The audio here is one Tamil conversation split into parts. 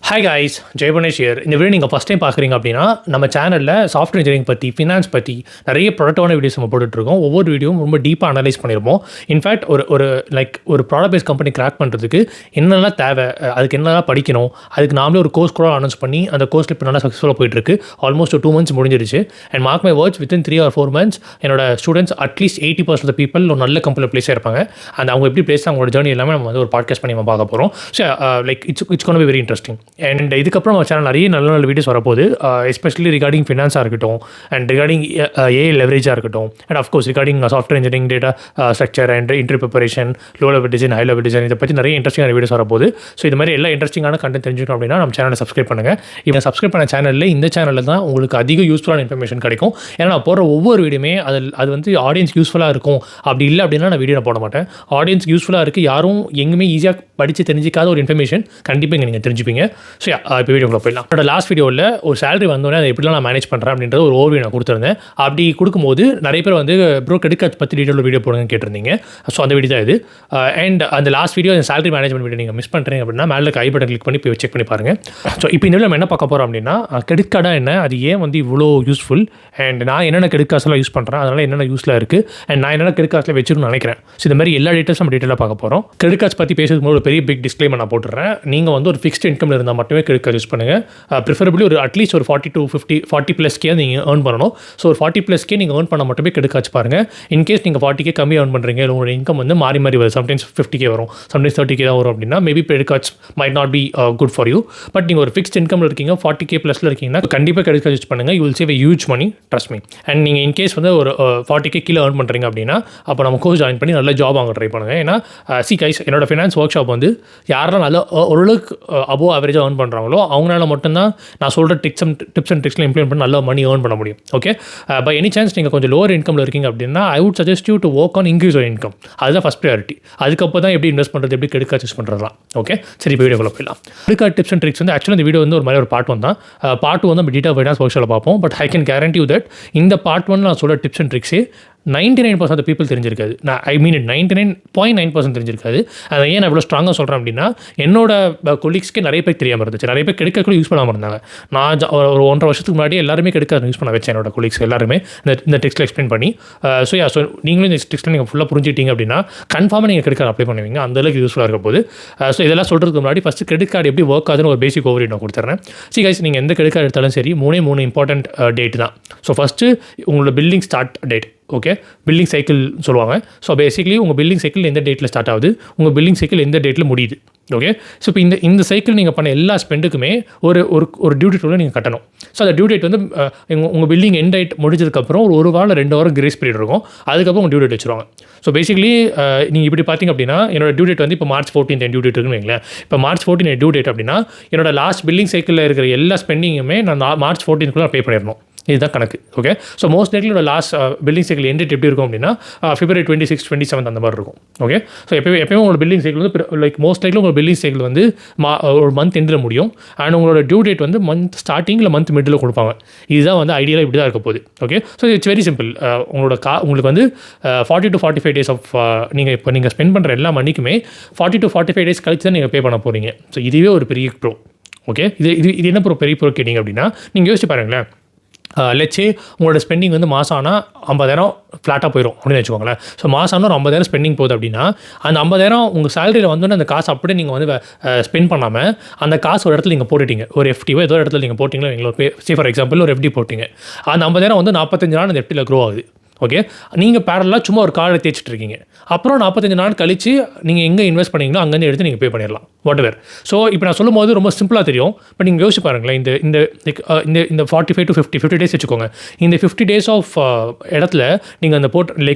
Hi guys, Bhuvanesh here. இந்த வீடியோ நீங்கள் ஃபஸ்ட் டைம் பார்க்குறீங்க அப்படின்னா நம்ம சேனலில் சாஃப்ட்வேர் இன்ஜினியரிங் பற்றி, ஃபினான்ஸ் பற்றி நிறைய ப்ரொடக்டான வீடியோஸ் நம்ம போட்டுட்ருக்கோம். ஒவ்வொரு வீடியோவும் ரொம்ப டீப்பாக அனலைஸ் பண்ணியிருப்போம். இன்ஃபேக்ட் ஒரு ப்ராடக்ட் பேஸ் கம்பெனி கிராக் பண்ணுறதுக்கு என்னெல்லாம் தேவை, அதுக்கு என்னெல்லாம் படிக்கணும், அதுக்கு நாமளே ஒரு கோர்ஸ் கூட அனௌன்ஸ் பண்ணி அந்த கோர்ஸில் இப்போ நல்லா சக்ஸஸ்ஃபுல்லாக போயிட்டுருக்கு. ஆல்மோஸ்ட் 2 months முடிஞ்சிருச்சு. And mark my words, within 3 or 4 months என்னோட students at least 80% of the people ஒரு நல்ல கம்பெனியில் பிளேஸாக இருப்பாங்க. அண்ட் அவங்க எப்படி பிளேஸ் அவங்களோட ஜேர்னி எல்லாமே நம்ம வந்து ஒரு பாட்காஸ்ட் பண்ணி நம்ம பார்க்க போகிறோம். So it's gonna be very interesting. And இதுக்கப்புறம் நம்ம சேனல் நிறைய நல்ல நல்ல வீடியோஸ் வரப்போகுது, எஸ்பெஷலி ரிகார்டிங் ஃபினான்ஸாக இருக்கட்டும், அண்ட் ரிகார்டிங் ஏஐ லெவரேஜாக இருக்கட்டும், and of course regarding software engineering, data structure and interview preparation, low level design, high level design, இதை பற்றி நிறைய இன்ட்ரெஸ்டிங்கான வீடியோஸ் வரப்போகுது. ஸோ இது மாதிரி எல்லா இன்ட்ரெஸ்டிங்கான கண்டென்ட் தெரிஞ்சுக்கணும் அப்படின்னா நம்ம சேனலை சப்ஸ்கிரைப் பண்ணுங்கள். இப்போ சப்ஸ்கிரைப் பண்ண சேனலில் இந்த சேனலில் தான் உங்களுக்கு அதிக யூஸ்ஃபுல்லான இன்ஃபர்மேஷன் கிடைக்கும். ஏன்னா நான் போடுற ஒவ்வொரு வீடியோமே அது வந்து ஆடியன்ஸ் யூஸ்ஃபுல்லாக இருக்கும். அப்படி இல்லை அப்படின்னா நான் வீடியோ போட மாட்டேன். ஆடியன்ஸ் யூஸ்ஃபுல்லாக இருக்குது, யாரும் எங்குமே ஈஸியாக படித்து தெரிஞ்சிக்காத ஒரு இன்ஃபர்மேஷன் கண்டிப்பாக இங்கே நீங்கள் தெரிஞ்சுப்பீங்க. ஸோ இப்போ வீடியோக்குள்ள போயிடலாம். என்னோட லாஸ்ட் வீடியோவில் ஒரு சேலரி வந்தோடனே அதை எப்படிலாம் நான் மேனேஜ் பண்ணுறேன் அப்படின்றது ஒரு ஓவர்வியூ நான் கொடுத்துருந்தேன். அப்படி கொடுக்கும்போது நிறைய பேர் வந்து ப்ரோ கிரெடிட் கார்டு பற்றி டீட்டெயில் வீடியோ போடுங்கன்னு கேட்டிருந்தீங்க. ஸோ அந்த வீடியோ தான் இது. அண்ட் அந்த லாஸ்ட் வீடியோ அந்த சேலரி மேனேஜ்மெண்ட் வீடியோ நீங்கள் மிஸ் பண்ணுறீங்க அப்படின்னா மேலே ஐ பட்டன் கிளிக் பண்ணி போய் செக் பண்ணி பாருங்கள். ஸோ இப்போ இந்த நம்ம என்ன பார்க்க போகிறோம் அப்படின்னா, கிரெடிட் கார்டாக என்ன, அது ஏன் வந்து இவ்வளோ யூஸ்ஃபுல், அண்ட் நான் என்னென்ன கிரெடிட் கார்ட்ஸ்லாம் யூஸ் பண்ணுறேன், அதனால் என்னென்ன யூஸில் இருக்குது, அண்ட் நான் என்னென்ன கிரெடிட் கார்ட்ஸில் வச்சுருன்னு நினைக்கிறேன். ஸோ இந்த மாதிரி எல்லா டீட்டெயில்ஸ் நம்ம டீட்டெயிலாக பார்க்க போகிறோம். கிரெடிட் கார்ட்ஸ் பற்றி பேசுறதுக்கு ஒரு பெரிய பிக் டிஸ்க்ளைமர் நான் போட்டுறேன். நீங்கள் வந்து ஒரு ஃபிக்ஸ்ட் இன்கம் இருந்தால் மட்டுமே கிரெடிட் கார்டு யூஸ் பண்ணுங்கள். ப்ரிஃபரபிளி ஒரு அட்லீஸ்ட் ஒரு 40 to 40+ நீங்கள் ஏர்ன் பண்ணணும். ஸோ ஒரு 40+ நீங்கள் ஏர்ன் பண்ண மட்டுமே கிரெடிட் கார்ட்ஸ் பாருங்கள். இன்கேஸ் நீங்கள் 40K கம்மி ஏர்ன் பண்ணுறீங்க, இல்லை உங்களோட இன்கம் வந்து மாறி வரும், சம்டைம்ஸ் 50K வரும், சம்டைம்ஸ் 30K தான் வரும் அப்படின்னா maybe credit cards might not be good for you. But நீங்கள் ஒரு ஃபிக்ஸ்ட் இன்கமில் இருக்கீங்க, 40K+ இருக்கீங்கன்னா கண்டிப்பாக கிரெடிட் கார்டு யூஸ் பண்ணுங்கள். You will save a huge money, trust me. And நீங்கள் இன்கேஸ் வந்து ஒரு 40K கீழே ஏர்ன் பண்ணுறீங்க அப்படின்னா அப்போ நம்ம கோர்ஸ் ஜாயின் பண்ணி நல்ல ஜாப் வாங்க ட்ரை பண்ணுங்கள். ஏன்னா கைஸ், என்னோட ஃபினான்ஸ் ஒர்க் ஷாப் வந்து யாரெல்லாம் நல்ல ஓரளவுக்கு அபோவ் ஆவரேஜாக ஏர்ன் பண்ணுறாங்களோ அவங்களால மட்டும்தான் நான் சொல்கிற டிப்ஸ் அண்ட் ட்ரிக்ஸில் இம்ப்ளிமெண்ட் பண்ணி நல்ல மணி ஏர்ன் பண்ண முடியும். ஓகே, பை எனி சான்ஸ் நீங்கள் கொஞ்சம் லோவர் இன்கமில் இருக்கீங்க அப்படின்னா I would suggest you to work on increase your income. அதுதான் ஃபஸ்ட் ப்ரையாரிட்டி. அதுக்கப்புறம் தான் எப்படி இன்வெஸ்ட் பண்ணுறது, எப்படி கிரெடிட் கார்டு யூஸ் பண்ணுறதுலாம். ஓகே, சரி, இப்போ வீடியோக்குள்ள போயிடலாம். Credit card tips and tricks வந்து ஆக்சுவலாக இந்த வீடியோ வந்து ஒரு மாதிரி ஒரு பார்ட் 1 தான். பார்ட் 2 வந்து நம்ம டீட்டா ஃபைனான்ஸ் ஒர்க் ஷாப்பில் பார்ப்போம். But I can guarantee you that இந்த பார்ட் 1 நான் சொல்ல டிப்ஸ் அண்ட் ட்ரிக்ஸே 99% ஆஃப் பீப்பிள் தெரிஞ்சிருக்காது. நான் ஐ மீன் 99.9% தெரிஞ்சிருக்காது. அதை ஏன் நான் இவ்வளோ ஸ்ட்ராங்காக சொல்கிறேன் அப்படின்னா, என்னோட கொலீக்ஸ்க்கு நிறைய பேர் தெரியாமல் இருந்துச்சு. நிறைய பேர் கிரெடிட் கார்டு யூஸ் பண்ணாமல் இருந்தாங்க. நான் ஒரு 1.5 வருஷத்துக்கு முன்னாடி எல்லாருமே கிரெடிட் கார்டு யூஸ் பண்ண வச்சேன் என்னோட கொலீக்ஸ் எல்லாருமே இந்த டெக்ஸ்ட்டில் எக்ஸ்பிளைன் பண்ணி. ஸோ நீங்களும் இந்த டெக்ஸ்ட்டில் நீங்கள் ஃபுல்லாக புரிஞ்சுக்கிட்டீங்க அப்படின்னா கன்ஃபார்மாக நீங்கள் கிரெடிட் கார்டு அப்ளை பண்ணுவீங்க. அந்தளவுக்கு யூஸ்ஃபுல்லாக இருக்க போது. ஸோ இதெல்லாம் சொல்கிறதுக்கு முன்னாடி ஃபஸ்ட்டு கிரெடிட் கார்டு எப்படி ஒர்க் ஆகுதுன்னு ஒரு பேசிக் ஓவர்வியூ நான் கொடுத்துறேன். கைஸ், நீங்கள் எந்த கிரெடிட் கார்டு எடுத்தாலும் சரி 3 இம்பார்ட்டன்ட் டேட் தான். ஸோ ஃபஸ்ட்டு உங்களோட billing start date. Okay, billing cycle சொல்லுவாங்க. ஸோ பேசிக்லி உங்கள் பில்லிங் சைக்கிள் எந்த டேட்டில் ஸ்டார்ட் ஆகுது, உங்கள் பில்லிங் சைக்கிள் எந்த டேட்டில் முடியுது. ஓகே, ஸோ இப்போ இந்த சைக்கிள் நீங்கள் பண்ண எல்லா ஸ்பெண்டுக்குமே ஒரு டியூ டேட் நீங்கள் கட்டணும். ஸோ அந்த டியூ டேட் வந்து உங்கள் பில்லிங் எண்ட் டேட் முடிஞ்சதுக்கப்புறம் ஒரு வாரம் 2 வாரம் கிரேஸ் பீரியட் இருக்கும். அதுக்கப்புறம் உங்கள் டியூ டேட் வச்சுருவாங்க. ஸோ பேசிக்லி நீங்கள் இப்படி பார்த்தீங்க அப்படின்னா என்னோட டியூ டேட் வந்து இப்போ March 14 டியூ டேட் இருக்குன்னு வைங்களேன். இப்போ March 14 டியூ டேட் அப்படின்னா என்னோட லாஸ்ட் பில்லிங் சைக்கிளில் இருக்கிற எல்லா ஸ்பெண்டிங்குமே நான் March 14 பே பண்ணிடணும். இதுதான் கணக்கு. Okay, so most likely last billing cycle end date எப்படி இருக்கும் அப்படின்னா February 26, 27 அந்த மாதிரி இருக்கும். ஓகே, ஸோ எப்பயுமே உங்களோட பில்லிங் சைக்கிள் வந்து மோஸ்ட் லைக்லி உங்களோட பில்லிங் சைக்கிள் வந்து ஒரு மந்த் எண்டில் முடியும். அண்ட் உங்களோட டியூ டேட் வந்து மந்த் ஸ்டார்டிங்கில் மந்த் மிடில் கொடுப்பாங்க. இதுதான் வந்து ஐடியலாக இப்படி தான் இருக்க போகுது. Okay, so it's very simple. உங்களுக்கு வந்து 40 to 45 days ஆஃப் நீங்கள் ஸ்பெண்ட் பண்ணுற எல்லா மணிக்குமே 40 to 45 days கழிச்சு தான் நீங்கள் பே பண்ண போகிறீங்க. ஸோ இதுவே ஒரு பெரிய ப்ரோ. ஓகே, இது என்ன பெரிய ப்ரோ கேட்டிங்க அப்படின்னா, நீங்கள் யோசிச்சு பாருங்களேன். லெட்ஸே உங்களோட ஸ்பெண்டிங் வந்து மாதம் ஆனால் 50,000 ஃப்ளாட்டாக போயிடும் அப்படின்னு வச்சுக்கோங்களேன். ஸோ மாதம் ஆனால் ஒரு 50,000 ஸ்பெண்டிங் போகுது அப்படின்னா அந்த 50,000 உங்கள் சேலரியில் வந்தோன்னே அந்த காசு அப்படியே நீங்கள் வந்து ஸ்பெண்ட் பண்ணாமல் அந்த காசு ஒரு இடத்துல நீங்கள் போட்டுட்டீங்க. ஒரு எஃப்டிவோ ஏதோ இடத்துல நீங்கள் போட்டிங்களோ எங்களோட ஃபார் எக்ஸாம்பிள் ஒரு எஃப்டி போட்டிங்க. அந்த 50,000 வந்து 45 நாள் அந்த எஃப்டியில் க்ரோ ஆகுது. ஓகே, நீங்கள் பேரலாக சும்மா ஒரு கார்டை தேய்ச்சிட்டு இருக்கீங்க. அப்புறம் 45 நாள் கழிச்சு நீங்கள் எங்கே இன்வெஸ்ட் பண்ணீங்களோ அங்கேருந்து எடுத்து நீங்கள் பே பண்ணிடலாம், வாட் எவர். ஸோ இப்போ நான் சொல்லும் போது ரொம்ப சிம்பிளாக தெரியும். பட் நீங்கள் யோசிச்சு பாருங்களேன். இந்த 45 to 50 டேஸ் வச்சுக்கோங்க. இந்த 50 days ஆஃப் இடத்துல நீங்கள் அந்த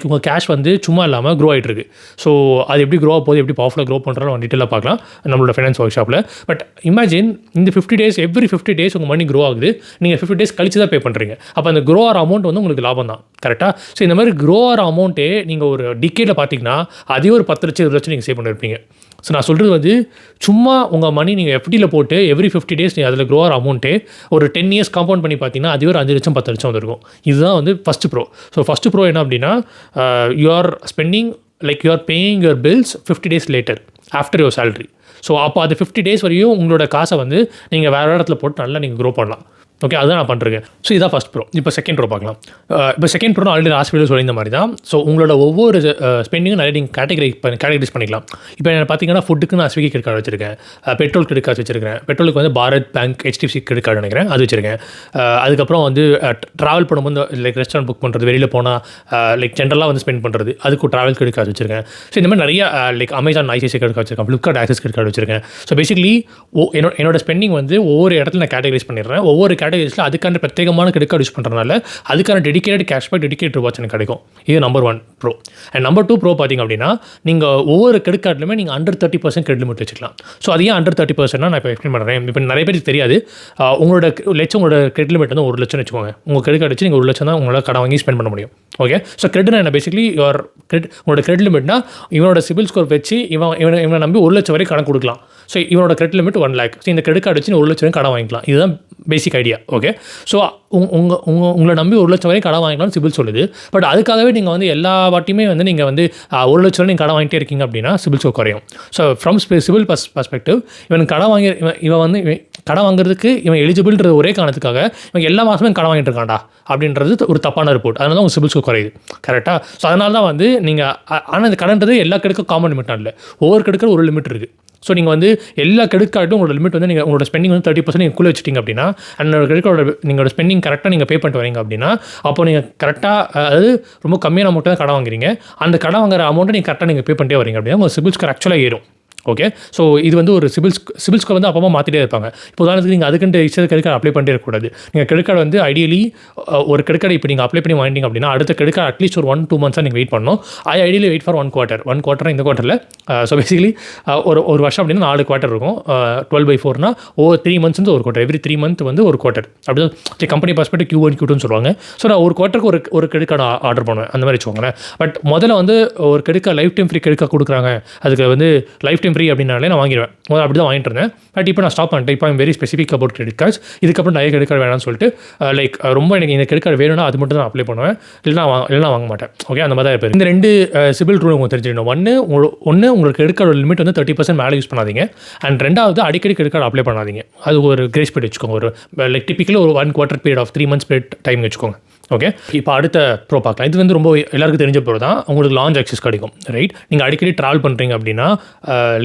உங்கள் கேஷ் வந்து சும்மா இல்லாமல் க்ரோ ஆகிட்டு இருக்கு. ஸோ அது எப்படி க்ரோ ஆக போகுது, எப்படி பவர்ஃபுல்லாக க்ரோ பண்ணுறோம் டீட்டெயிலாக பார்க்கலாம் நம்மளோட ஃபைனான்ஸ் ஒர்க் ஷாப்பில். பட் இமேஜின் இந்த 50 days எவ்ரி 50 days உங்கள் மணி க்ரோ ஆகுது. நீங்கள் 50 days கழிச்சு தான் பே பண்ணுறீங்க. அப்போ அந்த க்ரோ ஆகிற அமௌண்ட் வந்து உங்களுக்கு லாபம் தான். கரெக்டாக? ஸோ இந்த மாதிரி க்ரோ ஆகிற அமௌண்ட்டே நீங்கள் ஒரு டிக்கேட்டில் பார்த்தீங்கன்னா அதே ஒரு 10 லட்சம் 20 லட்சம் நீங்கள் சேவ் பண்ணியிருப்பீங்க. ஸோ நான் சொல்கிறது வந்து சும்மா உங்கள் மணி நீங்கள் எஃப்டியில் போட்டு எவ்ரி 50 days நீங்கள் அதில் க்ரோ ஆகிற அமௌண்ட்டே ஒரு 10 years காம்பவுண்ட் பண்ணி பார்த்தீங்கன்னா அதுவே ஒரு 5 லட்சம் 10 லட்சம் வந்துருக்கும். இதுதான் வந்து first pro. So first pro என்ன அப்படின்னா, you are spending you are paying your bills 50 days later after your salary. So அப்போ அது 50 days வரையும் உங்களோட காசை வந்து நீங்கள் வேறு இடத்துல போட்டு நல்லா நீங்கள் க்ரோ பண்ணலாம். ஓகே, அதுதான் நான் பண்ணுறேன். ஸோ இதான் ஃபஸ்ட் ப்ரோ. இப்போ செகண்ட் ப்ரோ பார்க்கலாம். இப்போ second bro already last video சொல்லியிருந்த மாதிரி தான். ஸோ உங்களோட ஒவ்வொரு ஸ்பெண்டிங்கும் நிறைய நீங்கள் கேட்டகரைஸ் பண்ணிக்கலாம். இப்போ என்ன பார்த்தீங்கன்னா, ஃபுட்டுக்கு நான் ஸ்விக்கி கிரெடிட் கார்டு வச்சிருக்கேன், பெட்ரோல் கிரெடிட் கார்டு வச்சிருக்கேன். பெட்ரோலுக்கு வந்து Bharat bank HDFC credit card நினைக்கிறேன், அது வச்சிருக்கேன். அதுக்கப்புறம் வந்து ட்ராவல் பண்ணும்போது லைக் ரெஸ்டாரண்ட் புக் பண்ணுறது, வெளியில் போனால் லைக் ஜென்ரலாக வந்து ஸ்பெண்ட் பண்ணுறது, அதுக்கு ட்ராவல் கிரெடிட் கார்டு வச்சிருக்கேன். ஸோ இந்த மாதிரி நிறைய like Amazon ICICI credit card வச்சிருக்கேன், ஃப்ளிப்கார்ட் ஆக்சஸ் கிரெடிட் கார்டு வச்சிருக்கேன். ஸோ பேசிக்கலி என்னோட ஸ்பெண்டிங் வந்து ஒவ்வொரு இடத்துல நான் கேட்டகரைஸ் பண்ணிடுறேன். ஒவ்வொரு கேட்டகரிஸில் அதுக்கான பிரத்யேகமான கிரெடிட் கார்டு யூஸ் பண்ணுறதுனால அதுக்கான டெடிகேட்டட் கேஷ்பேக், டெடிகேட்டட் ரிவார்ட்ஸ் எனக்கு கிடைக்கும். இது number 1 bro. And number 2 bro பார்த்திங்க அப்படின்னா, நீங்கள் ஒவ்வொரு கிரெடிட் கார்டுலையுமே நீங்கள் அண்டர் 30% கிரெடிட் லிமிட் வச்சுக்கலாம். ஸோ அது ஏன் அண்டர் 30% நான் இப்போ எக்ஸ்பிளைன் பண்ணுறேன். இப்போ நிறைய பேருக்கு தெரியாது. உங்களோட கிரெடிட் லிமிட் வந்து 1 லட்சம் வச்சுக்கோங்க. உங்கள் கிரெடிட் கார்டு வச்சு நீங்கள் 1 லட்சம் தான் உங்களால் கடன் வாங்கி ஸ்பெண்ட் பண்ண முடியும். ஓகே, ஸோ கிரெடிட் என்ன பேசிக்கலி உங்களோட கிரெடிட் லிமிட்னா இவனோட சிபில் ஸ்கோர் வச்சு இவனை நம்பி 1 லட்சம் வரை கடன் கொடுக்கலாம். ஸோ இவனோட கிரெடிட் லிமிட் 1 lakh. ஸோ இந்த கிரெடிட் கார்டு வச்சு 1 லட்சம் கடன் வாங்கிக்கலாம். இதுதான் பேசிக் ஐடியா. ஓகே, ஸோ உங்களை நம்பி 1 லட்சம் வரை கடன் வாங்கிக்கலாம்னு சிபில் சொல்லுது. பட் அதுக்காகவே நீங்கள் வந்து எல்லா வாட்டியுமே வந்து நீங்கள் வந்து 1 லட்சம் நீங்கள் கடன் வாங்கிட்டே இருக்கீங்க அப்படின்னா சிபில் ஸ்கோர் குறையும். ஸோ ஃப்ரம் சிபில் பர்ஸ்பெக்டிவ் இவன் கடன் வாங்குறதுக்கு இவன் எலிஜிபிள்ன்ற ஒரே காரணத்துக்காக இவன் எல்லா மாதமே கடன் வாங்கிட்டு இருக்காண்டா அப்படின்றது ஒரு தப்பான ரிப்போர்ட். அதனால தான் உங்கள் சிபில் ஸ்கோர் குறையுது. கரெக்டாக? ஸோ அதனால தான் வந்து நீங்கள் ஆனால் இந்த கடன்றது எல்லா கெடுக்கும் காமன் லிமிட்டாக இல்லை, ஒவ்வொரு கெடுக்கிற ஒரு லிமிட் இருக்குது. ஸோ நீங்கள் வந்து எல்லா கிரெடிட் கார்டும் உங்களோட லிமிட் வந்து நீங்கள் உங்களோட ஸ்பெண்டிங் வந்து 30% நீங்கள் குள்ளே வச்சிட்டிங்க அப்படின்னா, அன்னோட கிரெடிட் கார்டோட நீங்களோட ஸ்பெண்டிங் கரெக்டாக நீங்கள் பே பண்ணிட்டு வரீங்க அப்படின்னா, அப்போ நீங்கள் கரெக்டாக அதாவது ரொம்ப கம்மியான அமௌண்ட்டு தான் கடன் வாங்குறீங்க. அந்த கடன் வாங்குற அமௌண்ட்டை நீங்கள் கரெக்டாக நீங்கள் பே பண்ணிட்டே வரீங்க அப்படின்னா உங்கள் சிபில் ஸ்கோர் ஆக்சுவலாக ஏறும். ஓகே, ஸோ இது வந்து ஒரு சிபில் ஸ்கோர் வந்து அப்போ மாற்றிட்டே இருப்பாங்க. இப்போ உதாரணத்துக்கு நீங்கள் அதுக்குன்ட்டு இஷ்ட கிரெடிட் கார்டு அப்ளை பண்ணிட்டே இருக்கக்கூடாது. நீங்கள் கிரெடிட் கார்டு வந்து ஐடியலி ஒரு கிரெடிட் கார்டு இப்போ நீங்கள் அப்ளை பண்ணி வாங்கிட்டீங்க அப்படின்னா அடுத்த கிரெடிட் கார்டு அட்லீஸ்ட் ஒரு 1-2 months நீங்கள் வெயிட் பண்ணணும். ஐடியலி வெயிட் ஃபார் 1 quarter இந்த குவார்ட்டரில். ஸோ பேசிக்கலி ஒரு வருஷம் அப்படின்னா 4 quarter இருக்கும். 12/4னா 3 months வந்து ஒரு குவார்ட்டர், எவ்ரி 3 month வந்து ஒரு குவார்ட்டர். அப்படி தான் கம்பெனி பாஸ்பெக்ட் Q1 Q2ன்னு சொல்லுவாங்க. ஸோ நான் ஒரு குவார்ட்டருக்கு ஒரு கிரெடிட் கார்டு ஆர்டர் பண்ணுவேன், அந்த மாதிரி வச்சுக்கோங்களேன். பட் முதல்ல வந்து ஒரு credit card life time free credit card கொடுக்குறாங்க, அதுக்கு வந்து லைஃப் டைம் ஃப்ரீ அப்படின்னாலே நான் அப்படி தான் வாங்கிட்டு இருந்தேன். பட் இப்போ நான் ஸ்டாப் பண்ணிட்டேன். இப்போ very specific about credit cards. இதுக்கப்புறம் நிறைய கிரெடிட் கார்டு வேணாம்னு சொல்லிட்டு லைக் ரொம்ப எனக்கு இந்த கிரெடிட் கார்டு வேணும்னா அது மட்டும் தான் அப்ளை பண்ணுவேன், இல்லைனா வாங்க மாட்டேன். ஓகே, அந்த மாதிரி தான் இருப்பேன். இந்த 2 சிபில் ரூல் உங்களுக்கு தெரிஞ்சுக்கணும். ஒன்று உங்களுக்கு கிரெடிட் கார்டு லிமிட் வந்து 30% மேலே யூஸ் பண்ணாதீங்க. அண்ட் 2வது அடிக்கடி கிரெடிட் கார்டு அப்ளை பண்ணாதீங்க. அது ஒரு கிரேஸ் பீரியட் வச்சுக்கோங்க. ஒரு லைக் டிப்பிக்கலி ஒரு 1 quarter period of 3 months period time வச்சுக்கோங்க. ஓகே, இப்போ அடுத்த ப்ரோ பார்க்கலாம். இது வந்து ரொம்ப எல்லாருக்கும் தெரிஞ்ச ப்ரோ தான். உங்களுக்கு லான்ச் ஆக்சஸ் கிடைக்கும். ரைட், நீங்கள் அடிக்கடி ட்ராவல் பண்ணுறீங்க அப்படின்னா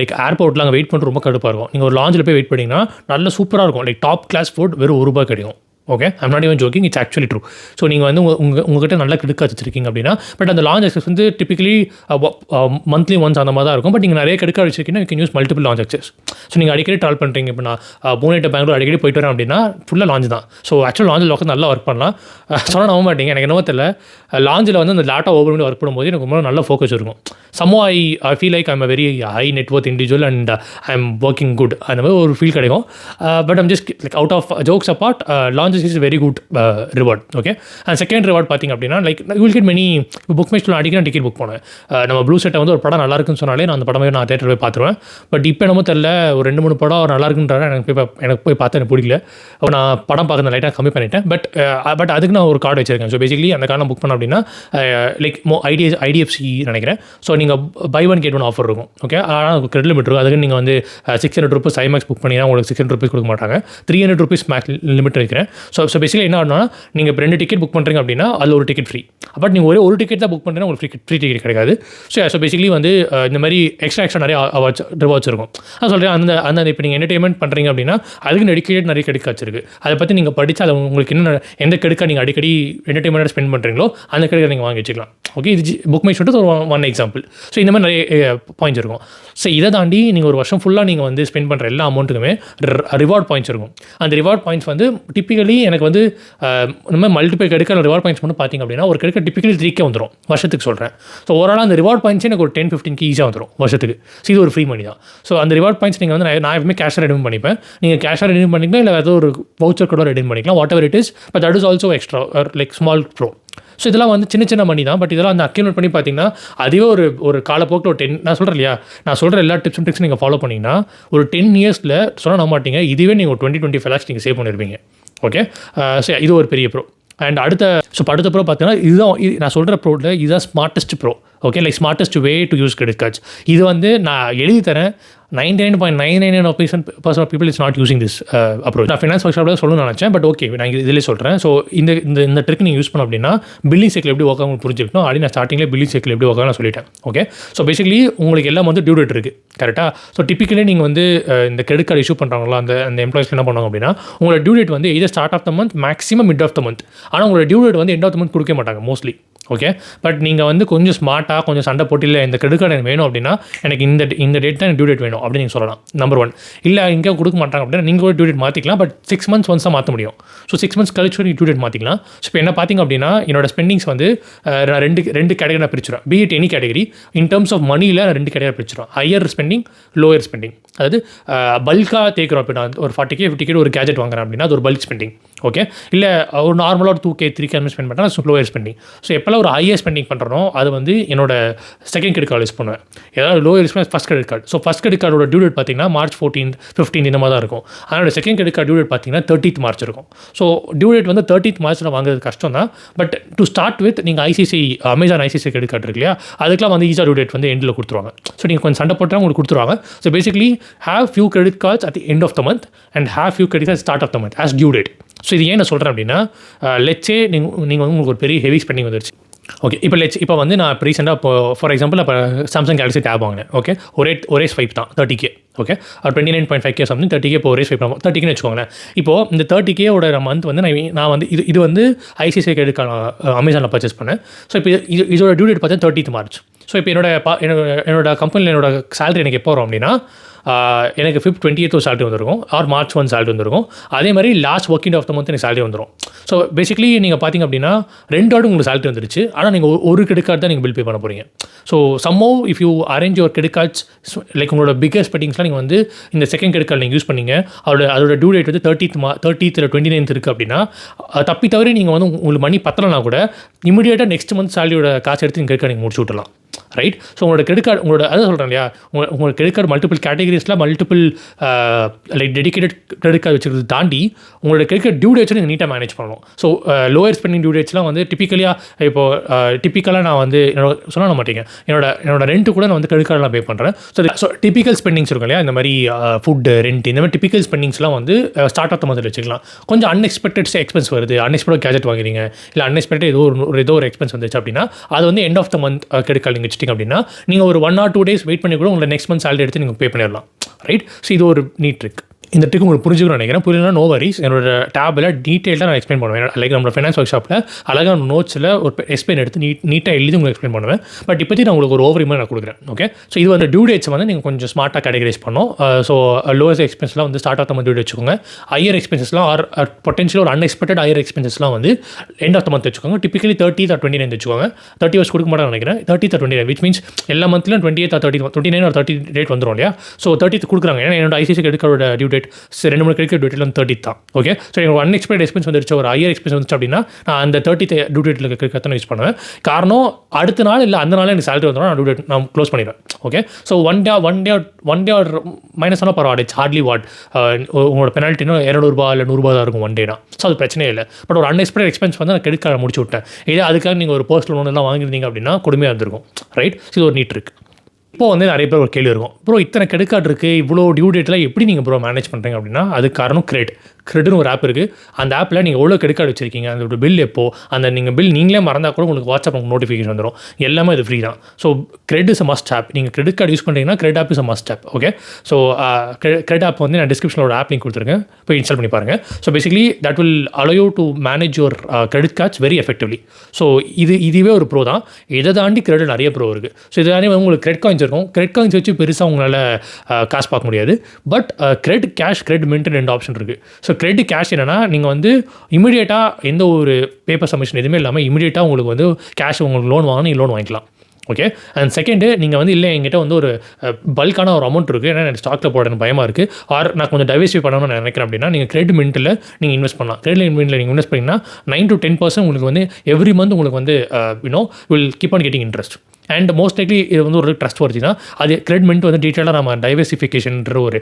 லைக் ஏர்போர்ட்டில் அங்கே வெயிட் பண்ணுறது ரொம்ப கடுப்பாக இருக்கும். நீங்கள் ஒரு லாஞ்சில் போய் வெயிட் பண்ணிங்கன்னா நல்லா சூப்பராக இருக்கும். லைக் டாப் கிளாஸ் ஃபுட் வெறும் ₹1 கிடைக்கும். Okay, I'm not even joking, it's actually true. So நீங்கள் வந்து உங்ககிட்ட நல்ல கிரெடிட் கார்டு வச்சிருக்கீங்க அப்படின்னா, பட் அந்த லான்ச் ஆக்சஸ் வந்து டிப்பிக்கலி மந்த்லி ஒன்ஸ் அந்த மாதிரி தான் இருக்கும். பட் நீங்கள் நிறைய கிரெடிட் கார்டு வச்சிருக்கீங்கன்னா you can use multiple lounge access. So நீங்கள் அடிக்கடி ட்ராவல் பண்ணுறீங்க. இப்போ நான் புனே டு பெங்களூர் அடிக்கடி போயிட்டு வரேன் அப்படின்னா ஃபுல்லாக லான்ச் தான். ஸோ ஆக்சுவல் லான்ச்சில் உட்காந்து நல்லா ஒர்க் பண்ணலாம். சொன்னால் நம்ப மாட்டீங்க, எனக்கு என்னவோ தெரியல, லான்ச்சில் வந்து அந்த லேப்டாப் ஓப்பன் பண்ணி ஒர்க் பண்ணும்போது எனக்கு ரொம்ப நல்ல ஃபோக்கஸ் இருக்கும். சம்மோ I feel like I'm a very high net worth individual and I am working good, அந்த மாதிரி ஒரு ஃபீல் கிடைக்கும். But I'm just like out of jokes apart, lounges is very good reward. Okay, and second reward பார்த்திங்க அப்படின்னா like you will get many. Book my store அடிக்கடி டிக்கெட் புக் பண்ணேன். நம்ம ப்ளூ செட்டை வந்து ஒரு படம் நல்லா இருக்குன்னு சொன்னாலே நான் அந்த படமே நான் தேட்டர் போய் பார்த்துருவேன். பட் இப்போ என்னமோ தெரியல, ஒரு 2-3 படம் நல்லா இருக்குன்றாரு, எனக்கு போய் பார்த்தா எனக்கு பிடிக்கல. நான் படம் பார்க்குறது லைட்டாக கம்மி பண்ணிட்டேன். பட் அதுக்கு நான் ஒரு கார்டு வச்சிருக்கேன். ஸோ பேசிக்கலி அந்த கார்டு புக் பண்ண அப்படின்னா லைக் IDFC நினைக்கிறேன். ஸோ நீங்கள் buy one get one offer இருக்கும். ஓகே, ஆனால் கிரெடிட் லிமிட் இருக்கும். அதுக்கு நீங்கள் வந்து ₹600 IMAX புக் பண்ணிங்கன்னா உங்களுக்கு ₹600 கொடுக்க மாட்டாங்க. ₹300 மேக்ஸ் லிமிட் இருக்கிறேன். ஸோ பேசிக்கலி என்ன ஆகுனா, நீங்கள் இப்போ 2 டிக்கெட் புக் பண்ணுறீங்க அப்படின்னா அதில் ஒரு டிக்கெட் ஃப்ரீ. பட் நீங்கள் ஒரு டிக்கெட் தான் புக் பண்ணுறீங்கன்னா உங்களுக்கு ஃப்ரீ டிக்கெட் கிடைக்காது. ஸோ பேசிக்கலி வந்து இந்த மாதிரி எக்ஸ்ட்ரா நிறைய ரிவார்ட்ஸ் இருக்கும். நான் சொல்கிறேன், அந்த இப்போ நீங்கள் என்டர்டைன்மெண்ட் பண்ணுறீங்க அப்படின்னா அதுக்கு நிறைய கிரெடிட் கார்ட்ஸ் இருக்குது. அதை பற்றி நீங்கள் படித்து அதை உங்களுக்கு என்ன எந்த கிரெடிட் கார்டு நீங்கள் அடிக்கடி என்டர்டைன்மெண்ட் ஸ்பெண்ட் பண்ணுறீங்களோ அந்த கிரெடிட் நீங்கள் வாங்கி வச்சுக்கலாம். ஓகே, இது புக் மை ஷோட்டு ஒரு ஒன் எக்ஸாம்பிள். ஸோ இந்த மாதிரி நிறைய பாயிண்ட்ஸ் இருக்கும். ஸோ இதை தாண்டி நீங்கள் ஒரு வருஷம் ஃபுல்லாக நீங்கள் வந்து ஸ்பெண்ட் பண்ணுற எல்லா அமௌண்ட்டுக்குமே ரிவார்ட் பாயிண்ட்ஸ் இருக்கும். அந்த ரிவார்ட் பாயிண்ட்ஸ் வந்து டிப்பிக்கலி எனக்கு வந்து இந்த மாதிரி மல்டிபிள் கிடைக்கிற ரிவார்ட் பாயிண்ட்ஸ் மட்டும் பார்த்திங்க அப்படின்னா ஒரு கிடைக்க டிப்பிக்கலி 3K வந்துடும் வருஷத்துக்கு சொல்கிறேன். ஸோ ஓவரால் அந்த ரிவார்ட் பாயிண்ட்ஸே எனக்கு ஒரு 10-15K ஈஸியாக வந்துடும் வருஷத்துக்கு. ஸோ இது ஒரு ஃப்ரீ மணி தான். ஸோ அந்த ரிவார்ட் பாயிண்ட்ஸ் நீங்கள் வந்து நான் எப்பவுமே கேஷாக ரெடிம் பண்ணிப்பேன். நீங்கள் கேஷாக ரெடிம் பண்ணிக்கலாம், இல்லை ஏதோ ஒரு வவுச்சர் கூட ரெடிம் பண்ணிக்கலாம், what ever it is. But that is also extra like small bro. So இதெல்லாம் வந்து சின்ன மணி தான். பட் இதெல்லாம் வந்து அக்யூமுலேட் பண்ணி பார்த்தீங்கன்னா அதுவே ஒரு காலப்போக்கில் ஒரு 10 நான் சொல்கிறேன் இல்லையா, நான் சொல்கிற எல்லா டிப்ஸ் அண்ட் ட்ரிக்ஸ் நீங்கள் ஃபாலோ பண்ணிங்கன்னா ஒரு 10 yearsல சொன்னால் நம்ப மாட்டீங்க, இதுவே நீங்கள் ஒரு 20-25 lakhs நீங்கள் சேவ் பண்ணியிருப்பீங்க. ஓகே, ஸோ இது ஒரு பெரிய ப்ரோ. அண்ட் அடுத்த ப்ரோ பார்த்தீங்கன்னா இதுதான் நான் சொல்கிற ப்ரோவில் இதுதான் smartest pro. Okay, like smartest way to use credit cards. இது வந்து நான் எழுதி தரேன், 99.99% of people is not using this approach. நான் ஃபினான்ஸ் ஒர்க் ஷாப்பில் சொல்லணும்னு நினச்சேன், பட் ஓகே நான் இதிலே சொல்கிறேன். ஸோ இந்த ட்ரிக் நீங்கள் யூஸ் பண்ண அப்படின்னா பில்லிங் சைக்கிள் எப்படி ஒர்க் ஆகும் புரிஞ்சுக்கணும். அப்படி நான் ஸ்டார்டிங்கில் பில்லிங் சைக்கிள் எப்படி ஒர்க் ஆகும் நான் சொல்லிட்டேன். ஓகே, ஸோ பேசிக்கலி உங்களுக்கு எல்லாம் வந்து டியூ டேட் இருக்குது கரெக்டாக. ஸோ டிப்பிக்கலி நீங்கள் வந்து இந்த கிரெடிட் கார்டு இஷ்யூ பண்ணுறாங்களா அந்த எம்ப்ளாயிஸ் என்ன பண்ணுவாங்க அப்படின்னா உங்களோட டியூ டேட் வந்து either start of the month maximum mid of the month. ஆனால் உங்களோட டியூ டேட் வந்து எண்ட் ஆஃப் த மந்த் கொடுக்க மாட்டாங்க மோஸ்ட்லி. ஓகே, பட் நீங்கள் வந்து கொஞ்சம் ஸ்மார்ட்டாக கொஞ்சம் சண்டை போட்டு இல்லை இந்த கிரெடிட் கார்டு எனக்கு வேணும் அப்படின்னா எனக்கு இந்த டேட் தான் டியூ டேட் வேணும் அப்படின்னு நீங்கள் சொல்லலாம். நம்பர் 1. இல்லை இங்கே கொடுக்க மாட்டாங்க அப்படின்னா நீங்கள் கூட டியூ டேட் மாற்றிக்கலாம். பட் 6 months ஒன்ஸ் தான் மாற்ற முடியும். ஸோ 6 months கழிச்சு நீங்கள் டியூ டேட் மாற்றிக்கலாம். ஸோ இப்போ என்ன பார்த்தீங்க அப்படின்னா என்னோட ஸ்பெண்டிங்ஸ் வந்து நான் ரெண்டு கேட்டகரி நான் பிரிச்சுருவேன். Be it any category in terms of மணியில் நான் 2 கேட்டகரி பிரிச்சுருவேன். Higher spending, lower spending. அதாவது பல்காக தேய்க்கிறோம். இப்போ நான் ஒரு 40K 50K ஒரு கேஜெட் வாங்குறேன் அப்படின்னா அது ஒரு பல்க் ஸ்பெண்டிங். ஓகே, இல்லை ஒரு நார்மலாக ஒரு 2K 3K ஸ்பெண்ட் பண்ணுறேன், ஸோ லோயர் ஸ்பெண்டிங். ஸோ எப்போல்லாம் ஒரு ஹையர் ஸ்பெண்டிங் பண்ணுறனோ அது வந்து என்னோட செகண்ட் கிரெடிட் கார்டு யூஸ் பண்ணுவேன். ஏதாவது லோயர் யூஸ் பண்ண first credit card. So first credit கார்டோட டியூ டேட் பார்த்தீங்கன்னா March 14th 15th இந்த மாதிரி தான் இருக்கும். அதனோட second credit card due date பார்த்தீங்கன்னா 30th March இருக்கும். ஸோ டியூ டேட் வந்து 30th March வாங்குறது கஷ்டம் தான். பட் டு ஸ்டார்ட் வித் நீங்கள் அமேசான் ஐசிஐசிஐ கிரெடிட் கார்டு இருக்கு இல்லையா, அதுக்கெலாம் வந்து ஈஸியாக டியூ டேட் வந்து எண்டில் கொடுத்துருவாங்க. ஸோ நீங்கள் கொஞ்சம் சண்டை போட்டால் உங்களுக்கு கொடுத்துருவாங்க. So basically have few credit cards at the end of the month and have few credit cards start of the month as due date. So இது ஏன் நான் சொல்கிறேன் அப்படின்னா லெட்ஸே நீங்கள் வந்து உங்களுக்கு ஒரு பெரிய ஹெவி ஸ்பெண்டிங் வந்துருச்சு. ஓகே, இப்போ வந்து நான் ரீசெண்டாக இப்போ ஃபார் எக்ஸாம்பிள் இப்போ சாம்சங் கேலக்ஸி டேப் வாங்கினேன். ஓகே, ஒரே ஸ்வைப் தான் 30K. Okay, 29.5K something 30K இப்போ ஒரே ஸ்வைப் 30Kன்னு வச்சுக்கோங்களேன். இப்போது இந்த 30K மந்த் வந்து நான் வந்து இது வந்து ஐசிஐசிஐ கிரெடிட் கார்டு அமேசானில் பர்ச்சேஸ் பண்ணேன். ஸோ இப்போ இதோட டியூ டேட் பார்த்தா 30th March. ஸோ இப்போ என்னோட கம்பெனியில் என்னோட சேலரி எனக்கு எப்போ வரும் அப்படின்னா எனக்கு 28th சேலரி வந்துருக்கும் ஆர் March 1 சேலரி வந்துருக்கும். அதே மாதிரி last working of the month எனக்கு சேலரி வந்துடும். ஸோ பேசிக்கலி நீங்கள் பார்த்தீங்க அப்படின்னா 2 வாட்டி உங்களுக்கு சேலரி வந்துருச்சு. ஆனால் நீங்கள் ஒரு கிரெடிட் கார்டு தான் நீங்கள் பில் பே பண்ண போகிறீங்க. So somehow if you arrange your credit cards like உங்களோட பிக்கஸ்ட் ஸ்பெண்டிங்ஸ்லாம் நீங்கள் வந்து இந்த செகண்ட் கிரெடிட் கார்டு நீங்கள் யூஸ் பண்ணீங்க. அதோட டியூ டேட் வந்து 30th இல்லை 29th இருக்குது அப்படின்னா தப்பி தவிர நீங்கள் வந்து உங்களுக்கு மணி பத்தலைனா கூட இமீடியட்டாக நெக்ஸ்ட் மந்த் சேலரியோட காசு எடுத்து நீங்கள் கிரெடிட் கார்டு நீங்கள் முடிச்சு விட்டுலாம். ரைட், ஸோ உங்களோட கிரெடிட் கார்டு அதான் சொல்கிறேன் இல்லையா, உங்களோட கிரெடிட் கார்டு மல்டிபிள் கேட்டகரிஸில் multiple like dedicated credit card வச்சுக்கிறது தாண்டி உங்களோட கிரெடிட் கார்டு டியூ டேட்ஸும் நீங்கள் நீட்டாக மேனேஜ் பண்ணணும். ஸோ லோயர் ஸ்பெண்டிங் டியூ டேட்ஸ்லாம் வந்து டிப்பிக்கலாக நான் வந்து சொல்ல மாட்டேங்க என்னோட ரெண்ட்டு கூட நான் வந்து கிரெடிட் கார்டெலாம் பே பண்ணுறேன். ஸோ டிப்பிக்கல் ஸ்பெண்டிங்ஸ் இருக்கும் இல்லையா, இந்த மாதிரி ஃபுட்டு ரெண்ட் இந்த மாதிரி டிப்பிக்கல் ஸ்பெண்டிங்ஸ்லாம் வந்து ஸ்டார்ட் ஆஃப் த மந்த் வச்சுக்கலாம். கொஞ்சம் அன்எக்ஸ்பெக்டட் எக்ஸ்பென்ஸ் வருது, அன்எக்ஸ்பெக்டட் கேஜெட் வாங்குறீங்க, இல்லை அன்எக்ஸ்பெக்டட் ஏதோ ஒரு எக்ஸ்பென்ஸ் வந்துச்சு அப்படின்னா அது வந்து end of the month credit card நீங்கள் வச்சிட்டிங்க அப்படின்னா நீங்கள் ஒரு 1 or 2 days வெயிட் பண்ணி கூட உங்களை நெக்ஸ்ட் மந்த் சேலரி எடுத்து நீங்கள் பே பண்ணிடலாம். ரைட், ஸோ இது ஒரு நீட் ட்ரிக். இந்த ட்ரிக் உங்களுக்கு புரிஞ்சுக்கணும்னு நினைக்கிறேன். புரியலனா நோ வரிஸ், என்னோட டேபில் டீட்டெயிலாக நான் எக்ஸ்பிளைன் பண்ணுவேன். லைக் நம்மளோட ஃபைனான்ஸ் ஒர்க் ஷாப்பில் அழகாக நோட்ஸில் ஒரு எக்ஸ்பிளைன் எடுத்து நீட்டாக எழுதி உங்களுக்கு எக்ஸ்பிளைன் பண்ணுவேன். பட் இப்போதைக்கு நான் உங்களுக்கு ஒரு ஓவர் மாதிரி நான் கொடுக்குறேன். ஓகே, ஸோ இது வந்து டியூ டேட்ஸ் வந்து நீங்கள் கொஞ்சம் ஸ்மார்ட்டாக கேட்டகரைஸ் பண்ணோம். ஸோ லோவஸ்ட் எக்ஸ்பென்ஸ்லாம் வந்து start of the month due date வச்சுக்கோங்க. ஹையர் எக்ஸ்பென்சஸ்லாம் ஆர் பொட்டன்ஷியல் ஒரு அன்எக்ஸ்பெக்டட் ஹையர் எக்ஸ்பென்சஸ்லாம் வந்து எண்ட் ஆஃப் த மந்த் வச்சுக்கோங்க. டிப்பிக்கலி 30th or 29th வச்சுக்கோங்க. 30 hours கொடுக்க மாட்டாங்க நினைக்கிறேன். 30th or 29th which means எல்லா மந்த்லையும் 28th or 29 or 30 டேட் வந்துடும் இல்லையா. ஸோ 30th கொடுக்குறாங்க. ஏன்னா என்னோட ஐசிஐசிஐ கிரெடிட் கார்டோட டியூ டேட் 2 கிரெடிட் டேட்டில் வந்து 30th தான். ஓகே, ஸோ எனக்கு அன்எக்ஸ்பெக்டட் எக்ஸ்பென்ஸ் வந்துருச்சு, ஒரு ஹையர் எக்ஸ்பென்ஸ் வந்துச்சு அப்படின்னா நான் அந்த 30th டியூ டேட்டில் கிரெடிட் கார்டு யூஸ் பண்ணுவேன். காரணம் அடுத்த நாள் இல்லை அந்த நாள் எனக்கு சேலரி வந்துடும், நான் டியூ டேட் நான் க்ளோஸ் பண்ணிடுவேன். Okay, so one day minus ஆனால் பரவாயில்ல, இட்ஸ் ஹார்ட்லி வாட் உங்களோட பெனால்ட்டினா 200 இல்லை 100 தான் இருக்கும் ஒன் டேனா. ஸோ அது பிரச்சனையே இல்லை. பட் ஒரு அன்எக்ஸ்பெக்டட் எக்ஸ்பென்ஸ் வந்து நான் கிரெடிட் கார்டை முடிச்சு விட்டேன். இதே அதுக்காக நீங்கள் ஒரு பர்சனல் லோன் எல்லாம் வாங்கியிருந்தீங்க அப்படின்னா கொடுமையாக இருந்திருக்கும். ரைட், ஸோ இது ஒரு நீட் இருக்கு. இப்போ வந்து நிறைய பேர் ஒரு கேள்வி இருக்கும், ப்ரோ இத்தனை கிரெடிட் கார்டு இருக்குது, இவ்வளோ டியூ டேட்டில் எப்படி நீங்கள் ப்ரோ மேனேஜ் பண்ணுறீங்க அப்படின்னா அதுக்கு காரணம் கிரெட்னு ஒரு ஆப் இருக்குது. அந்த ஆப்பில் நீங்கள் எவ்வளோ கிரெடிட் கார்டு வச்சிருக்கீங்க, அதோட பில் எப்போ, அந்த நீங்கள் பில் நீங்களே மறந்தால் கூட உங்களுக்கு வாட்ஸ்அப் உங்களுக்கு நோட்டிஃபிகேஷன் வந்துடும். எல்லாமே இது ஃப்ரீ தான். So CRED is a must app. நீங்கள் கிரெடிட் கார்டு யூஸ் பண்ணுறீங்கன்னா CRED app is a must app. Okay, so CRED app வந்து நான் டிஸ்கிரிப்ஷனில் ஒரு ஆப் லிங்க் கொடுத்துருக்கேன், போய் இன்ஸ்டால் பண்ணி பாருங்கள். So basically that will allow you to manage your credit cards very effectively. So இதுவே ஒரு ப்ரோ தான். இதை தாண்டி கிரெடிட் நிறைய ப்ரோ இருக்குது. ஸோ இதை தாண்டி உங்களுக்கு கிரெடிட் காயின்ஸ் இருக்கும். கிரெடிட் காயின்ஸ் வச்சு பெருசாக உங்களால் காசு பார்க்க முடியாது. But credit cash, credit mint 2 option இருக்குது. ஸோ கிரெடிட் கேஷ் என்னென்னா நீங்கள் வந்து இமீடியட்டாக எந்த ஒரு பேப்பர் சப்மிஷன் எதுவுமே இல்லாமல் இமீடியட்டாக உங்களுக்கு வந்து கேஷ் உங்களுக்கு லோன் வாங்கணும், நீங்கள் லோன் வாங்கிக்கலாம். ஓகே, அண்ட் செகண்டு நீங்கள் வந்து இல்லை என்கிட்ட வந்து ஒரு பல்கான ஒரு அமௌண்ட் இருக்குது, ஏன்னா எனக்கு ஸ்டாக்கில் போட எனக்கு பயமாக இருக்குது, ஆர் நான் கொஞ்சம் டைவர்சிஃபை பண்ணணும்னு நினைக்கிறேன் அப்படின்னா நீங்கள் கிரெடிட் மின்ட்டில் நீங்கள் இன்வெஸ்ட் பண்ணலாம். கிரெடிட் மின்ட்டில் நீங்கள் இன்வெஸ்ட் பண்ணிங்கன்னா 9 to 10% உங்களுக்கு வந்து எவ்ரி மந்த் உங்களுக்கு வந்து will keep on getting interest. And most likely இது வந்து ஒரு ட்ரஸ்ட் வருது தான். அது கிரெட் மின்ட் வந்து டீட்டெயிலாக நம்ம டைவர்சிஃபிகேஷன்ற ஒரு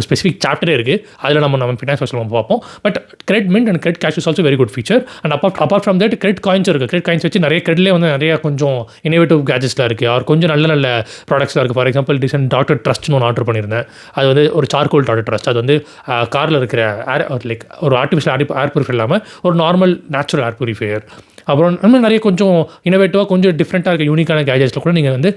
ஸ்பெசிஃபிக் சாப்டரே இருக்குது. அதில் நம்ம ஃபினான்ஸ் ஃபர்ஸ்ட் நம்ம பார்ப்போம். But CRED mint and CRED cash is also very good feature. And apart from that CRED coins இருக்குது. கிரெட் காயின்ஸ் வச்சு நிறைய கிரெட்லேயே வந்து நிறைய கொஞ்சம் இனோவேட்டிவ் கேஜெட்ஸ்லாம் இருக்குது. அவர் கொஞ்சம் நல்ல ப்ராடக்ட்ஸ்லாம் இருக்குது. ஃபார் எக்ஸாம்பிள் ரீசெண்ட் டாக்டர் ட்ரஸ்ட்னு ஒன்று ஆர்டர் பண்ணியிருந்தேன். அது வந்து ஒரு சார்கோல் டாக்டர் ட்ரஸ்ட். அது வந்து காரில் இருக்கிற லைக் ஒரு ஆர்டிஃபிஷியல் ஏர் ப்யூரிஃபை இல்லாமல் ஒரு நார்மல் நேச்சுரல் ஏர் ப்யூரிஃபையர். அப்புறம் நம்ம நிறைய கொஞ்சம் இனோவேட்டிவாக கொஞ்சம் டிஃப்ரெண்ட்டாக இருக்க யூனிக்கான கேஜெட்ஸில் கூட நீங்கள் வந்து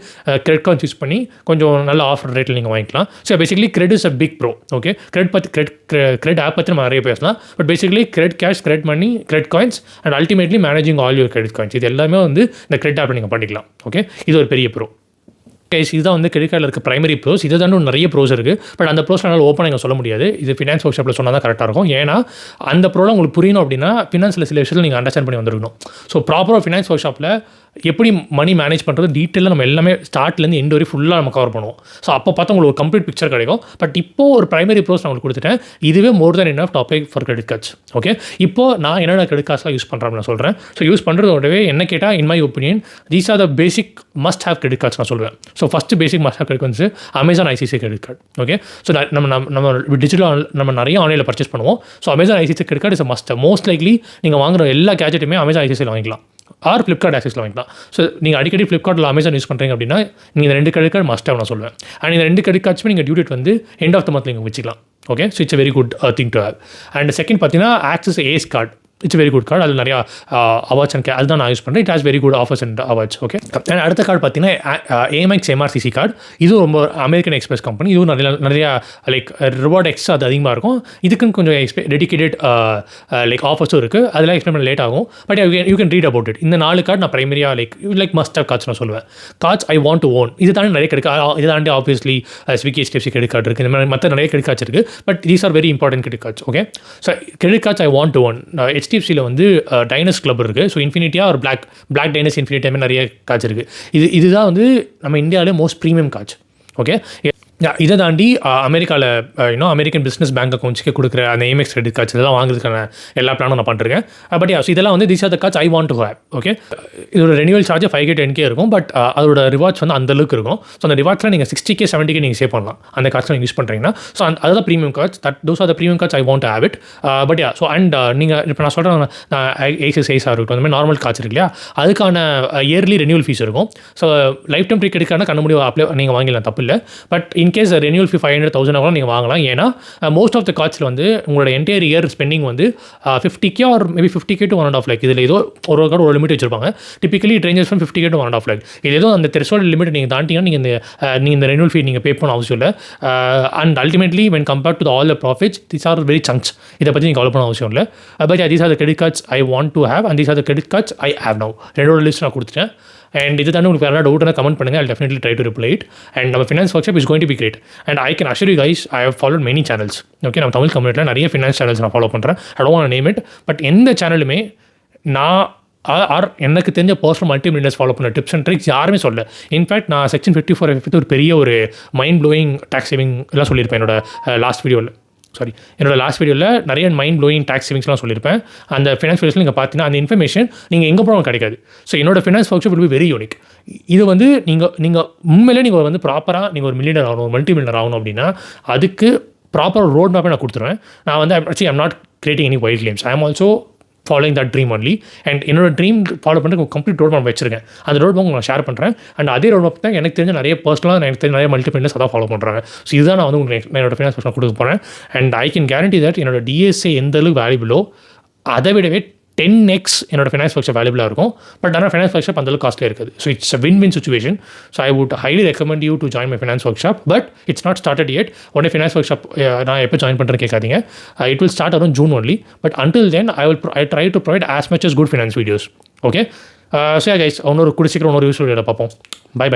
கிரெட் கார்ட்ஸ் யூஸ் பண்ணி கொஞ்சம் நல்ல ஆஃபர் ரேட்டில் நீங்கள் வாங்கிக்கலாம். So basically CRED is a big pro. Okay, CRED app பற்றி நம்ம நிறைய பேசலாம். But basically CRED cash, CRED money, CRED coins and ultimately managing all your credit coins, இது எல்லாமே வந்து இந்த கிரெட் ஆப்பில் நீங்கள் பண்ணிக்கலாம். ஓகே, இது ஒரு பெரிய ப்ரோ. இதுதான் வந்து கிரெடிட் கார்டில் இருக்க பிரைமரி ப்ரோஸ். இதை தான் நிறைய ப்ரோஸ் இருக்குது. பட் அந்த ப்ரோஸ் என்னால் ஓப்பனாக நீங்கள் சொல்ல முடியாது. இது ஃபினான்ஸ் ஒர்க் ஷாப்பில் சொன்னால் தான் கரெக்டாக இருக்கும். ஏன்னா அந்த ப்ரோவில் உங்களுக்கு புரியணும் அப்படின்னா ஃபினான்ஸில் சில விஷயத்தில் நீங்கள் அண்டர்ஸ்டாண்ட் பண்ணி வந்துருக்கணும். ஸோ ப்ராப்பராக ஃபினான்ஸ் ஒர்க் ஷாப்பில் எப்படி மணி மேனேஜ் பண்ணுறது டீட்டெயிலாக நம்ம எல்லாமே ஸ்டார்ட்லேருந்து எண்ட் வரை ஃபுல்லாக நம்ம கவர் பண்ணுவோம். ஸோ அப்போ பார்த்தா உங்களுக்கு ஒரு கம்ப்ளீட் பிக்சர் கிடைக்கும். பட் இப்போது ஒரு பிரைமரி ப்ரோஸ் நான் உங்களுக்கு கொடுத்துட்டேன். இதுவே more than enough topic for credit cards. Okay, இப்போது நான் என்னென்ன கிரெடிட் கார்ட்ஸ்லாம் யூஸ் பண்ணுறேன் நான் சொல்கிறேன். ஸோ யூஸ் பண்ணுறதோடவே என்ன கேட்டால் in my opinion these are the basic must have credit cards நான் சொல்லுவேன். So first basic must have credit cards Amazon ICICI credit card. Okay, so நம்ம டிஜிட்டல் நம்ம நிறைய ஆன்லைனில் பர்ச்சேஸ் பண்ணுவோம். So Amazon ICICI credit card is must. Most likely நீங்கள் வாங்குற எல்லா கேஜெட்டுமே அமேசான் ஐசிசியில் வாங்கிக்கலாம். ஆர் ஃப்ளிப்கார்ட் ஆக்சஸில் வாங்கிக்கலாம். ஸோ நீங்கள் அடிக்கடி ஃப்ளிப்கார்ட்டில் அமேசான் யூஸ் பண்ணுறீங்க அப்படின்னா நீங்கள் இந்த 2 கிரெடிட் கார்டு மஸ்ட்டாக நான் சொல்லுவேன். அண்ட் இந்த 2 கிரெடிட் கார்ட்ஸுமே நீங்கள் டியூ டேட் வந்து எண்ட் ஆஃப் த மந்த் நீங்கள் வச்சுக்கலாம். Okay, so it's very good thing to have. And second பார்த்தீங்கன்னா Axis Ace card. It's very good card. அதில் நிறையா அவார்ட்ஸ் அண்ட் அதுதான் நான் யூஸ் பண்ணுறேன். It has very good offers and awards. Okay, and அடுத்த கார்டு பார்த்தீங்கன்னா ஏஎம்எக்ஸ் எம்ஆர்சிசி கார்டு. இதுவும் ரொம்ப அமெரிக்கன் எக்ஸ்பிரஸ் கம்பெனி. இதுவும் நிறையா லைக் ரிவார்ட் எக்ஸ்ட்ரா அது அதிகமாக இருக்கும். இதுக்குன்னு கொஞ்சம் டெடிக்கேட்டட் லைக் ஆஃபர்ஸும் இருக்குது. அதெல்லாம் எக்ஸ்பிளைன் பண்ண லேட் ஆகும். But you can read about it. இந்த 4 கார்டு நான் பிரைமரியாக லைக் மஸ்ட் ஹேவ் கார்ட்ஸ் நான் சொல்லுவேன். Cards I want to own. இது தாண்டி நிறைய கிரெடிட் இது தாண்டி obviously Swiggy HDFC credit card இருக்குது. இந்த மாதிரி மற்ற நிறைய கிரெடிட் கார்ட்ஸ் இருக்குது. But these are very important credit cards. Okay, so credit cards I want to own. HDFCயில் வந்து டைனஸ் கிளப் இருக்குது. ஸோ இன்ஃபினிட்டியாக ஒரு பிளாக் டைனஸ் இன்ஃபினிட்டியாக நிறைய காட்ச் இருக்குது. இதுதான் வந்து நம்ம இந்தியாவிலே மோஸ்ட் ப்ரீமியம் காட்ச். ஓகே, இதை தாண்டி அமெரிக்காவில் அமெரிக்கன் பிஸ்னஸ் பேங்க் அக்கௌண்ட்ஸ்க்கு கொடுக்குற அந்த ஏமெக்ஸ் கிரெடிட் கார்ட்ஸ் இதெல்லாம் வாங்குறதுக்கான எல்லா பிளானும் நான் பண்ணிருக்கேன். பட் ஸோ இதெல்லாம் வந்து these are the cards I want to have. Okay, இதோட ரெனியூவல் சார்ஜ் 5K 10K இருக்கும். பட் அதோட ரிவார்ட்ஸ் வந்து அந்தளவுக்கு இருக்கும். ஸோ அந்த ரிவார்ட்ஸில் நீங்கள் 60K 70K நீங்கள் சேவ் பண்ணலாம் அந்த கார்ட்ஸ் நீங்கள் யூஸ் பண்ணுறீங்கன்னா. ஸோ அதுதான் premium cards. Those are the premium cards I want to have it. But so and நீங்கள் இப்போ நான் சொல்கிறேன் ஐசிஐசிஐஸாக இருக்கட்டும், அந்த மாதிரி நார்மல் கார்ட்ஸ் இருக்கு இல்லையா, அதுக்கான இயர்லி ரெனியூவல் ஃபீஸ் இருக்கும். So life time credit card கண்ண முடியும் அப்ளை நீங்கள் வாங்கிடலாம், தப்பு இல்லை. பட் இன்கேஸ் ரெனியூவல் ஃபீ 500,000 கூட நீங்கள் வாங்கலாம். ஏன்னா மோஸ்ட் ஆஃப் த கார்ட்ஸில் வந்து உங்களோட என்டையர் இயர் ஸ்பெண்டிங் வந்து 50K or maybe 50K to 1.5 lakh. இதில் ஏதோ ஒரு கார்டு ஒரு லிமிட் வச்சிருப்பாங்க. Typically it ranges from 50K to 1.5 lakh. இது ஏதோ அந்த த்ரெஷோல்ட் லிமிட் நீங்கள் தாண்டிங்கன்னா நீங்கள் இந்த ரெனியூவல் ஃபீ நீங்கள் பே பண்ண அவசியம் இல்லை. And ultimately when compared to all the profits these are very chunks. இதை பற்றி நீங்கள் கவலை பண்ண அவசியம் இல்லை. But these are the credit cards I want to have and these are the credit cards I have now. ரெண்டோட லிஸ்ட் நான் கொடுத்துட்டேன். அண்ட் இது தானே உங்களுக்கு வேறு டவுட்னா கமெண்ட் பண்ணுங்கள். I definitely try to reply it. And நம்ம finance workshop is going to be great. And I can assure you guys I have followed many channels. Okay, நம்ம தமிழ் கம்யூனிட்டியில் நிறைய ஃபினான்ஸ் சேனல்ஸ் நான் ஃபாலோ பண்ணுறேன். I don't want to name it. But எந்த சேனலுமே நான் எனக்கு தெரிஞ்ச பர்சனல் மல்டி மில்லியனர்ஸ் ஃபாலோ பண்ண டிப்ஸ் அண்ட் ட்ரிக்ஸ் யாருமே சொல்ல. இன்ஃபேக்ட் நான் செக்ஷன் 54 ஒரு பெரிய ஒரு மைண்ட் ப்ளோயிங் டேக்ஸ் சேவிங் எல்லாம் சொல்லியிருப்பேன் என்னோட லாஸ்ட் வீடியோவில் நிறைய மைண்ட் ப்ளோயிங் டேக்ஸ் சேவிங்ஸ்லாம் சொல்லியிருப்பேன். அந்த ஃபினான்ஸ் வீடியோஸில் நீங்கள் பார்த்தீங்கன்னா அந்த இன்ஃபர்மேஷன் நீங்கள் எங்கே போனாலும் கிடைக்காது. ஸோ என்னோட finance work shop will be very unique. இது வந்து நீங்கள் உண்மையிலே நீங்கள் வந்து ப்ராப்பராக நீங்கள் ஒரு மில்லியனர் ஆகணும், மல்டி மில்லியனர் ஆகணும் அப்படின்னா அதுக்கு ப்ராப்பர் ரோட் மேப்பை நான் கொடுத்துருவேன். நான் வந்து I'm not creating any wild claims. ஐ ஆம் also following that dream only. And என்னோட ட்ரீம் ஃபாலோ பண்ணுறதுக்கு கம்ப்ளீட் ரோட் மேப் வச்சிருக்கேன். அந்த ரோட் மேப் நான் ஷேர் பண்ணுறேன். அண்ட் அதே ரோட் மேப் தான் எனக்கு தெரிஞ்ச நிறைய பர்சனலாக எனக்கு தெரிஞ்ச நிறைய மல்டிபிள்ஸ் அதான் ஃபாலோ பண்ணுறாங்க. ஸோ இதுதான் நான் வந்து உங்களுக்கு என்னோட ஃபினான்ஸ் பர்சனல் கொடுக்க போகிறேன். And I can guarantee that என்னோட டிஎஸ்ஏ எந்த அளவுக்கு வேல்யூபிளோ அதை விடவே 10x என்னோட ஃபினான்ஸ் ஒர்க் ஷாப் வேல்யூபிளாக இருக்கும். பட் ஆனால் ஃபினான்ஸ் ஒர்க் ஷாப் அந்தளவுக்கு காஸ்ட்லியாக இருக்குது. So it's a win situation. So I would highly recommend you to join my finance work shop. But it's not started yet. உடனே ஃபினான்ஸ் ஒர்க் ஷாப் நான் எப்போ ஜாயின் பண்ணுறேன்னு கேட்காதீங்க. It will start around June only. But until then I try to provide as much as good finance videos. Okay? So yeah guys, இன்னொரு யூஸ்ஃபுல் வீடியோவில் பார்ப்போம். Bye.